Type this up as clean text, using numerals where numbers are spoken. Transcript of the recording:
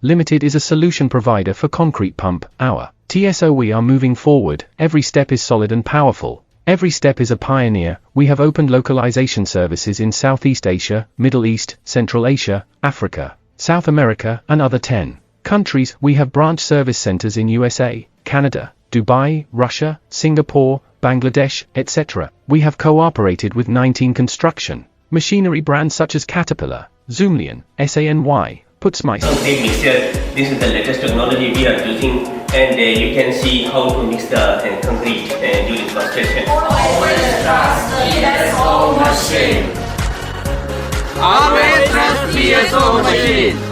Limited is a solution provider for concrete pump, our TSO. We are moving forward, every step is solid and powerful. Every step is a pioneer. We have opened localization services in Southeast Asia, Middle East, Central Asia, Africa, South America, and other 10 countries. We have branch service centers in USA, Canada, Dubai, Russia, Singapore, Bangladesh, etc. We have cooperated with 19 construction machinery brands such as Caterpillar, Zoomlion, SANY, Putzmeister. Concrete mixture, this is the latest technology we are using, and you can see how to mix the concrete during construction. Always trust TSO Machine. Always trust TSO Machine.